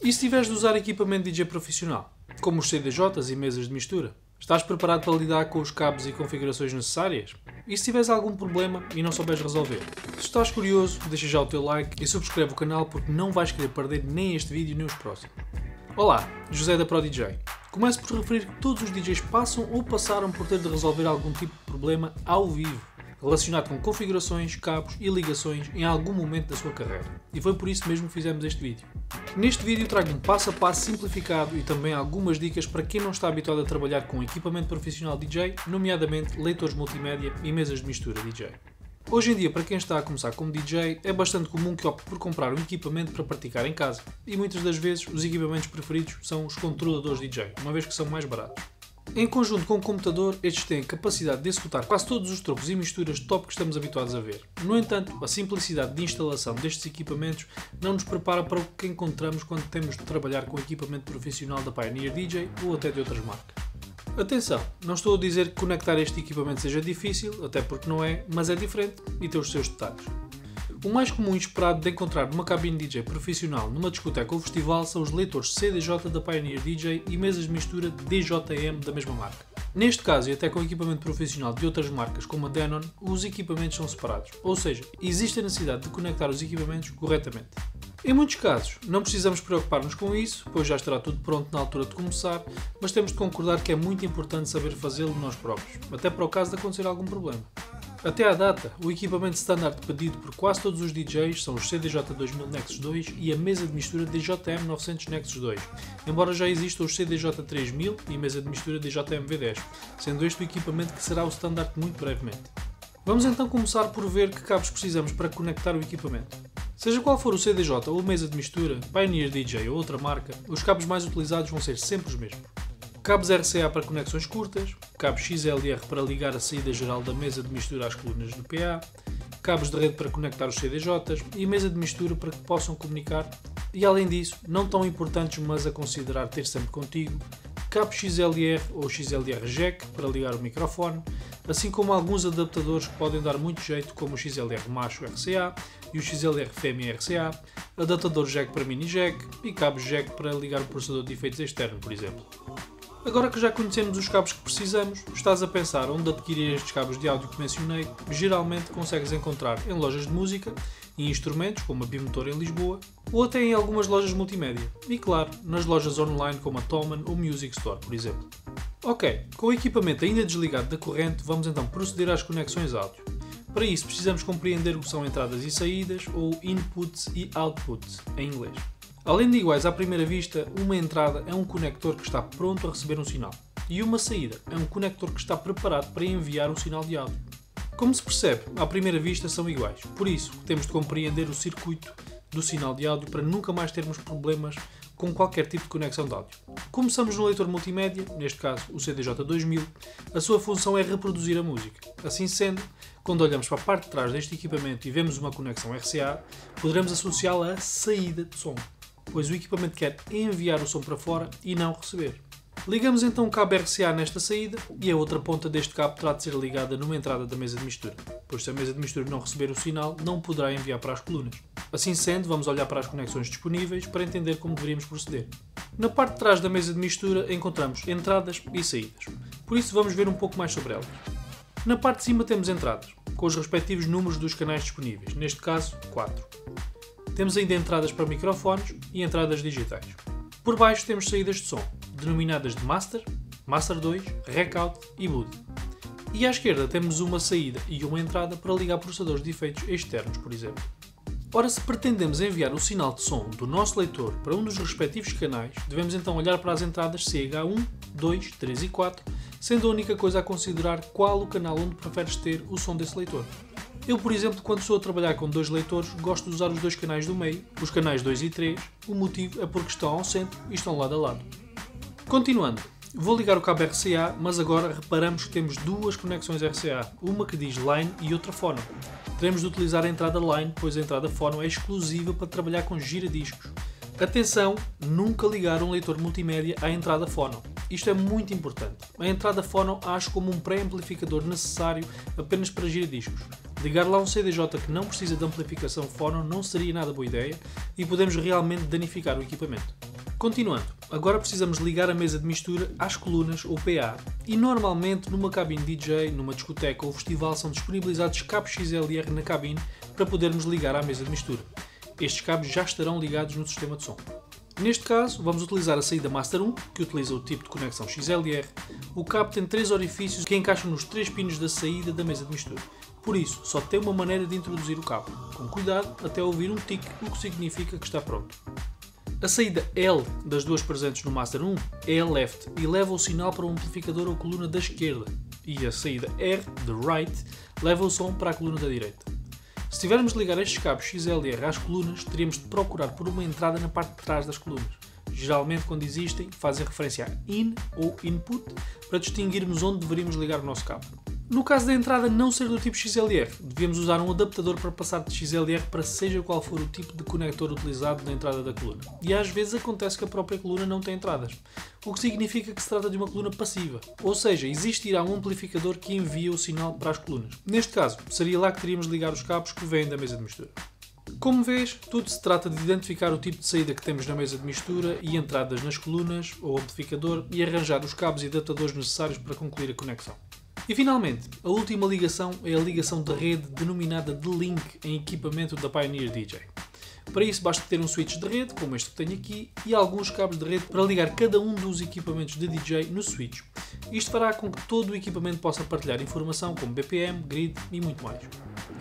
E se tiveres de usar equipamento DJ profissional, como os CDJs e mesas de mistura? Estás preparado para lidar com os cabos e configurações necessárias? E se tiveres algum problema e não souberes resolver? Se estás curioso, deixa já o teu like e subscreve o canal porque não vais querer perder nem este vídeo nem os próximos. Olá, José da ProDJ. Começo por referir que todos os DJs passam ou passaram por ter de resolver algum tipo de problema ao vivo, relacionado com configurações, cabos e ligações em algum momento da sua carreira. E foi por isso mesmo que fizemos este vídeo. Neste vídeo trago um passo a passo simplificado e também algumas dicas para quem não está habituado a trabalhar com equipamento profissional DJ, nomeadamente leitores multimédia e mesas de mistura DJ. Hoje em dia, para quem está a começar como DJ, é bastante comum que opte por comprar um equipamento para praticar em casa. E muitas das vezes os equipamentos preferidos são os controladores DJ, uma vez que são mais baratos. Em conjunto com o computador, estes têm a capacidade de executar quase todos os truques e misturas top que estamos habituados a ver. No entanto, a simplicidade de instalação destes equipamentos não nos prepara para o que encontramos quando temos de trabalhar com equipamento profissional da Pioneer DJ ou até de outras marcas. Atenção, não estou a dizer que conectar este equipamento seja difícil, até porque não é, mas é diferente e tem os seus detalhes. O mais comum e esperado de encontrar numa cabine DJ profissional numa discoteca ou festival são os leitores CDJ da Pioneer DJ e mesas de mistura DJM da mesma marca. Neste caso, e até com equipamento profissional de outras marcas como a Denon, os equipamentos são separados, ou seja, existe a necessidade de conectar os equipamentos corretamente. Em muitos casos, não precisamos preocupar-nos com isso, pois já estará tudo pronto na altura de começar, mas temos de concordar que é muito importante saber fazê-lo nós próprios, até para o caso de acontecer algum problema. Até à data, o equipamento standard pedido por quase todos os DJs são os CDJ2000 Nexus 2 e a mesa de mistura DJM900 Nexus 2, embora já existam os CDJ3000 e a mesa de mistura DJM V10, sendo este o equipamento que será o standard muito brevemente. Vamos então começar por ver que cabos precisamos para conectar o equipamento. Seja qual for o CDJ ou mesa de mistura, Pioneer DJ ou outra marca, os cabos mais utilizados vão ser sempre os mesmos. Cabos RCA para conexões curtas, cabos XLR para ligar a saída geral da mesa de mistura às colunas do PA, cabos de rede para conectar os CDJs e a mesa de mistura para que possam comunicar e, além disso, não tão importantes mas a considerar ter sempre contigo, cabos XLR ou XLR Jack para ligar o microfone, assim como alguns adaptadores que podem dar muito jeito como o XLR macho RCA e o XLR fêmea RCA, adaptador Jack para mini Jack e cabos Jack para ligar o processador de efeitos externo, por exemplo. Agora que já conhecemos os cabos que precisamos, estás a pensar onde adquirir estes cabos de áudio que mencionei, geralmente consegues encontrar em lojas de música e instrumentos, como a Bimotor em Lisboa, ou até em algumas lojas multimédia, e claro, nas lojas online como a Thomann ou Music Store, por exemplo. Ok, com o equipamento ainda desligado da corrente, vamos então proceder às conexões áudio. Para isso precisamos compreender o que são entradas e saídas, ou inputs e outputs, em inglês. Além de iguais à primeira vista, uma entrada é um conector que está pronto a receber um sinal, e uma saída é um conector que está preparado para enviar um sinal de áudio. Como se percebe, à primeira vista são iguais, por isso temos de compreender o circuito do sinal de áudio para nunca mais termos problemas com qualquer tipo de conexão de áudio. Começamos no leitor multimédia, neste caso o CDJ2000, a sua função é reproduzir a música. Assim sendo, quando olhamos para a parte de trás deste equipamento e vemos uma conexão RCA, poderemos associá-la à saída de som, pois o equipamento quer enviar o som para fora e não receber. Ligamos então o cabo RCA nesta saída e a outra ponta deste cabo terá de ser ligada numa entrada da mesa de mistura, pois se a mesa de mistura não receber o sinal, não poderá enviar para as colunas. Assim sendo, vamos olhar para as conexões disponíveis para entender como deveríamos proceder. Na parte de trás da mesa de mistura encontramos entradas e saídas, por isso vamos ver um pouco mais sobre elas. Na parte de cima temos entradas, com os respectivos números dos canais disponíveis, neste caso 4. Temos ainda entradas para microfones e entradas digitais. Por baixo temos saídas de som, denominadas de Master, Master 2, Rec Out e Bud. E à esquerda temos uma saída e uma entrada para ligar processadores de efeitos externos, por exemplo. Ora, se pretendemos enviar o sinal de som do nosso leitor para um dos respectivos canais, devemos então olhar para as entradas CH1, 2, 3 e 4, sendo a única coisa a considerar qual o canal onde preferes ter o som desse leitor. Eu, por exemplo, quando estou a trabalhar com dois leitores, gosto de usar os dois canais do meio, os canais 2 e 3, o motivo é porque estão ao centro e estão lado a lado. Continuando, vou ligar o cabo RCA, mas agora reparamos que temos duas conexões RCA, uma que diz Line e outra Phono. Teremos de utilizar a entrada Line, pois a entrada Phono é exclusiva para trabalhar com giradiscos. Atenção, nunca ligar um leitor multimédia à entrada Phono. Isto é muito importante. A entrada Phono age como um pré-amplificador necessário apenas para giradiscos. Ligar lá um CDJ que não precisa de amplificação Phono não seria nada boa ideia e podemos realmente danificar o equipamento. Continuando, agora precisamos ligar a mesa de mistura às colunas ou PA e normalmente numa cabine DJ, numa discoteca ou festival são disponibilizados cabos XLR na cabine para podermos ligar à mesa de mistura. Estes cabos já estarão ligados no sistema de som. Neste caso, vamos utilizar a saída Master 1, que utiliza o tipo de conexão XLR. O cabo tem 3 orifícios que encaixam nos 3 pinos da saída da mesa de mistura. Por isso, só tem uma maneira de introduzir o cabo. Com cuidado até ouvir um tic, o que significa que está pronto. A saída L das duas presentes no Master 1 é a left e leva o sinal para o amplificador ou coluna da esquerda. E a saída R, de right, leva o som para a coluna da direita. Se tivermos de ligar estes cabos XLR às colunas, teríamos de procurar por uma entrada na parte de trás das colunas. Geralmente, quando existem, fazem referência a in ou input para distinguirmos onde deveríamos ligar o nosso cabo. No caso da entrada não ser do tipo XLR, devíamos usar um adaptador para passar de XLR para seja qual for o tipo de conector utilizado na entrada da coluna. E às vezes acontece que a própria coluna não tem entradas, o que significa que se trata de uma coluna passiva, ou seja, existirá um amplificador que envia o sinal para as colunas. Neste caso, seria lá que teríamos de ligar os cabos que vêm da mesa de mistura. Como vês, tudo se trata de identificar o tipo de saída que temos na mesa de mistura e entradas nas colunas ou amplificador e arranjar os cabos e adaptadores necessários para concluir a conexão. E finalmente, a última ligação é a ligação de rede denominada de link em equipamento da Pioneer DJ. Para isso basta ter um switch de rede, como este que tenho aqui, e alguns cabos de rede para ligar cada um dos equipamentos de DJ no switch. Isto fará com que todo o equipamento possa partilhar informação como BPM, grid e muito mais.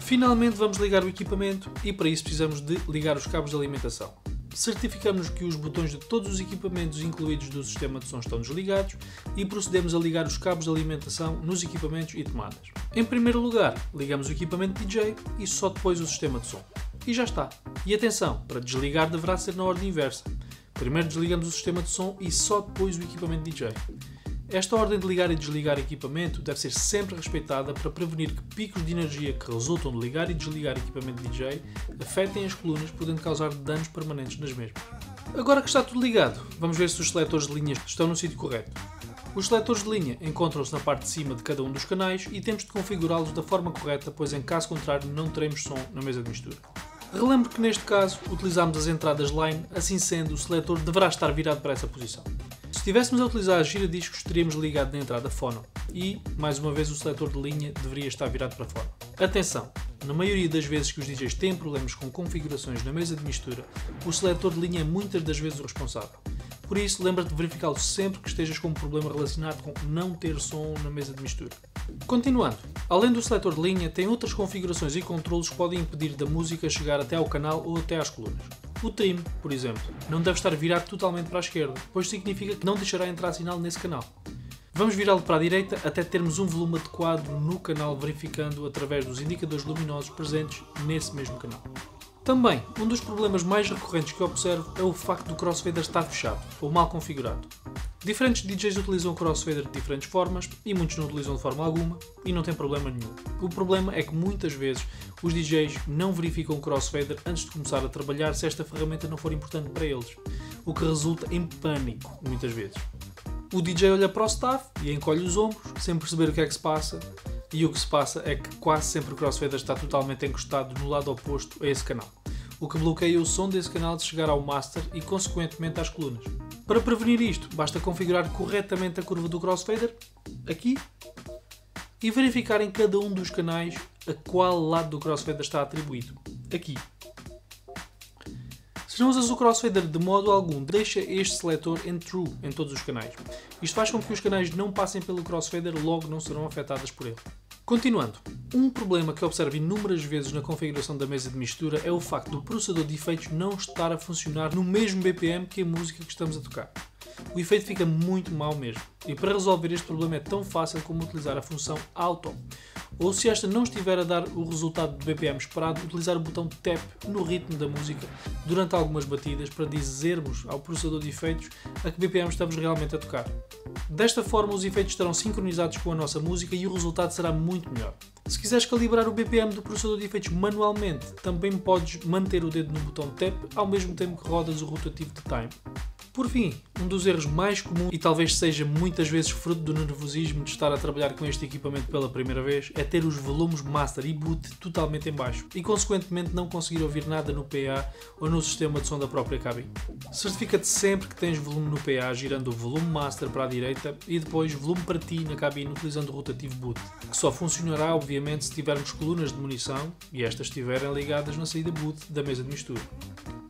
Finalmente vamos ligar o equipamento e para isso precisamos de ligar os cabos de alimentação. Certificamos que os botões de todos os equipamentos incluídos do sistema de som estão desligados e procedemos a ligar os cabos de alimentação nos equipamentos e tomadas. Em primeiro lugar, ligamos o equipamento DJ e só depois o sistema de som. E já está. E atenção, para desligar deverá ser na ordem inversa. Primeiro desligamos o sistema de som e só depois o equipamento DJ. Esta ordem de ligar e desligar equipamento deve ser sempre respeitada para prevenir que picos de energia que resultam de ligar e desligar equipamento DJ afetem as colunas, podendo causar danos permanentes nas mesmas. Agora que está tudo ligado, vamos ver se os seletores de linha estão no sítio correto. Os seletores de linha encontram-se na parte de cima de cada um dos canais e temos de configurá-los da forma correta, pois em caso contrário não teremos som na mesa de mistura. Relembro que neste caso utilizamos as entradas line, assim sendo o seletor deverá estar virado para essa posição. Se estivéssemos a utilizar giradiscos, teríamos ligado na entrada phono e, mais uma vez, o seletor de linha deveria estar virado para fora. Atenção! Na maioria das vezes que os DJs têm problemas com configurações na mesa de mistura, o seletor de linha é muitas das vezes o responsável. Por isso, lembra-te de verificá-lo sempre que estejas com um problema relacionado com não ter som na mesa de mistura. Continuando, além do seletor de linha, tem outras configurações e controlos que podem impedir da música chegar até ao canal ou até às colunas. O trim, por exemplo, não deve estar virado totalmente para a esquerda, pois significa que não deixará entrar sinal nesse canal. Vamos virá-lo para a direita até termos um volume adequado no canal, verificando através dos indicadores luminosos presentes nesse mesmo canal. Também, um dos problemas mais recorrentes que observo é o facto do crossfader estar fechado ou mal configurado. Diferentes DJs utilizam o crossfader de diferentes formas e muitos não utilizam de forma alguma e não tem problema nenhum. O problema é que muitas vezes os DJs não verificam o crossfader antes de começar a trabalhar se esta ferramenta não for importante para eles, o que resulta em pânico muitas vezes. O DJ olha para o staff e encolhe os ombros sem perceber o que é que se passa, e o que se passa é que quase sempre o crossfader está totalmente encostado no lado oposto a esse canal, o que bloqueia o som desse canal de chegar ao master e consequentemente às colunas. Para prevenir isto, basta configurar corretamente a curva do crossfader, aqui, e verificar em cada um dos canais a qual lado do crossfader está atribuído, aqui. Se não usas o crossfader de modo algum, deixa este seletor em true em todos os canais. Isto faz com que os canais não passem pelo crossfader, logo não serão afetados por ele. Continuando, um problema que observo inúmeras vezes na configuração da mesa de mistura é o facto do processador de efeitos não estar a funcionar no mesmo BPM que a música que estamos a tocar. O efeito fica muito mau mesmo, e para resolver este problema é tão fácil como utilizar a função Auto, ou se esta não estiver a dar o resultado do BPM esperado, utilizar o botão Tap no ritmo da música durante algumas batidas para dizermos ao processador de efeitos a que BPM estamos realmente a tocar. Desta forma os efeitos estarão sincronizados com a nossa música e o resultado será muito melhor. Se quiseres calibrar o BPM do processador de efeitos manualmente, também podes manter o dedo no botão Tap ao mesmo tempo que rodas o rotativo de Time. Por fim, um dos erros mais comuns e talvez seja muitas vezes fruto do nervosismo de estar a trabalhar com este equipamento pela primeira vez é ter os volumes master e boot totalmente em baixo e consequentemente não conseguir ouvir nada no PA ou no sistema de som da própria cabine. Certifica-te sempre que tens volume no PA girando o volume master para a direita e depois volume para ti na cabine utilizando o rotativo boot, que só funcionará obviamente se tivermos colunas de munição e estas estiverem ligadas na saída boot da mesa de mistura.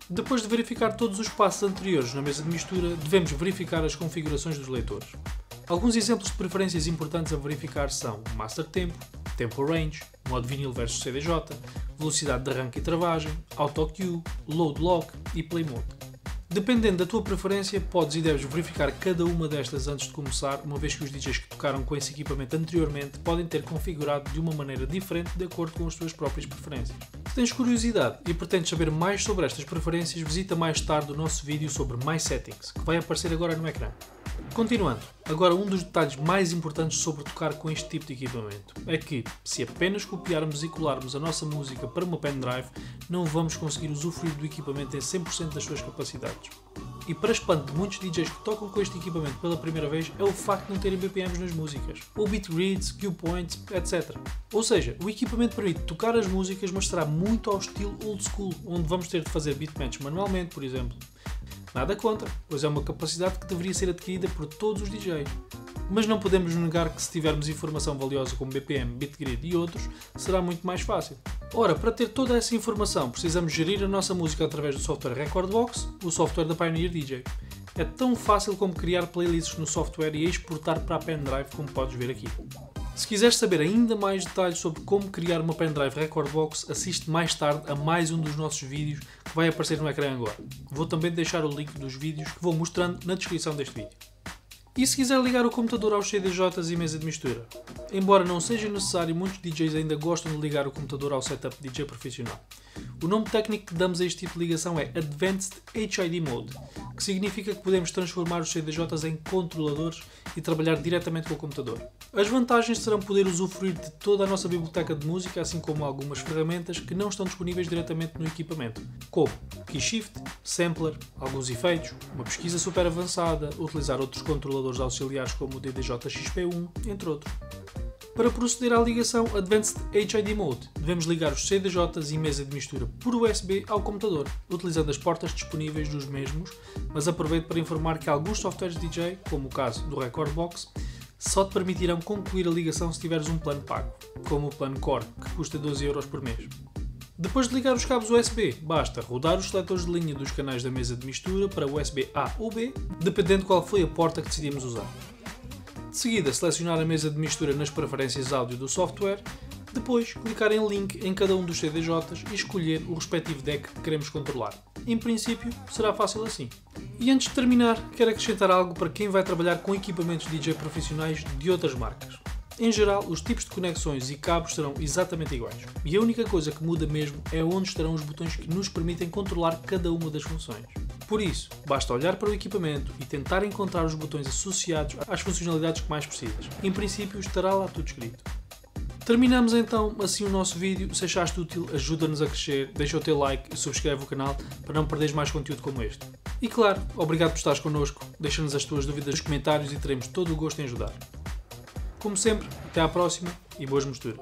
Depois de verificar todos os passos anteriores na mesa de mistura, devemos verificar as configurações dos leitores. Alguns exemplos de preferências importantes a verificar são Master Tempo, Tempo Range, modo vinil versus CDJ, velocidade de arranque e travagem, Auto Cue, Load Lock e Play Mode. Dependendo da tua preferência, podes e deves verificar cada uma destas antes de começar, uma vez que os DJs que tocaram com esse equipamento anteriormente podem ter configurado de uma maneira diferente de acordo com as tuas próprias preferências. Se tens curiosidade e pretendes saber mais sobre estas preferências, visita mais tarde o nosso vídeo sobre My Settings, que vai aparecer agora no ecrã. Continuando, agora um dos detalhes mais importantes sobre tocar com este tipo de equipamento é que, se apenas copiarmos e colarmos a nossa música para uma pendrive, não vamos conseguir usufruir do equipamento em 100% das suas capacidades. E para espanto de muitos DJs que tocam com este equipamento pela primeira vez é o facto de não terem BPMs nas músicas, ou beat grids, cue points, etc. Ou seja, o equipamento permite tocar as músicas, mas será muito ao estilo old school, onde vamos ter de fazer beat match manualmente, por exemplo. Nada contra, pois é uma capacidade que deveria ser adquirida por todos os DJs. Mas não podemos negar que se tivermos informação valiosa como BPM, BitGrid e outros, será muito mais fácil. Ora, para ter toda essa informação, precisamos gerir a nossa música através do software Recordbox, o software da Pioneer DJ. É tão fácil como criar playlists no software e exportar para a pendrive, como podes ver aqui. Se quiseres saber ainda mais detalhes sobre como criar uma pendrive Recordbox, assiste mais tarde a mais um dos nossos vídeos que vai aparecer no ecrã agora. Vou também deixar o link dos vídeos que vou mostrando na descrição deste vídeo. E se quiser ligar o computador aos CDJs e mesa de mistura? Embora não seja necessário, muitos DJs ainda gostam de ligar o computador ao setup DJ profissional. O nome técnico que damos a este tipo de ligação é Advanced HID Mode, que significa que podemos transformar os CDJs em controladores e trabalhar diretamente com o computador. As vantagens serão poder usufruir de toda a nossa biblioteca de música, assim como algumas ferramentas que não estão disponíveis diretamente no equipamento, como Key Shift, Sampler, alguns efeitos, uma pesquisa super avançada, utilizar outros controladores auxiliares como o DDJ XP1, entre outros. Para proceder à ligação Advanced HID Mode, devemos ligar os CDJs e mesa de mistura por USB ao computador, utilizando as portas disponíveis dos mesmos, mas aproveito para informar que alguns softwares DJ, como o caso do Recordbox, só te permitirão concluir a ligação se tiveres um plano pago, como o plano Core, que custa 12€ por mês. Depois de ligar os cabos USB, basta rodar os seletores de linha dos canais da mesa de mistura para USB A ou B, dependendo de qual foi a porta que decidimos usar. De seguida, selecionar a mesa de mistura nas preferências áudio do software, depois clicar em link em cada um dos CDJs e escolher o respectivo deck que queremos controlar. Em princípio, será fácil assim. E antes de terminar, quero acrescentar algo para quem vai trabalhar com equipamentos DJ profissionais de outras marcas. Em geral, os tipos de conexões e cabos serão exatamente iguais, e a única coisa que muda mesmo é onde estarão os botões que nos permitem controlar cada uma das funções. Por isso, basta olhar para o equipamento e tentar encontrar os botões associados às funcionalidades que mais precisas. Em princípio, estará lá tudo escrito. Terminamos então assim o nosso vídeo. Se achaste útil, ajuda-nos a crescer, deixa o teu like e subscreve o canal para não perderes mais conteúdo como este. E claro, obrigado por estares connosco, deixa-nos as tuas dúvidas nos comentários e teremos todo o gosto em ajudar. Como sempre, até à próxima e boas misturas.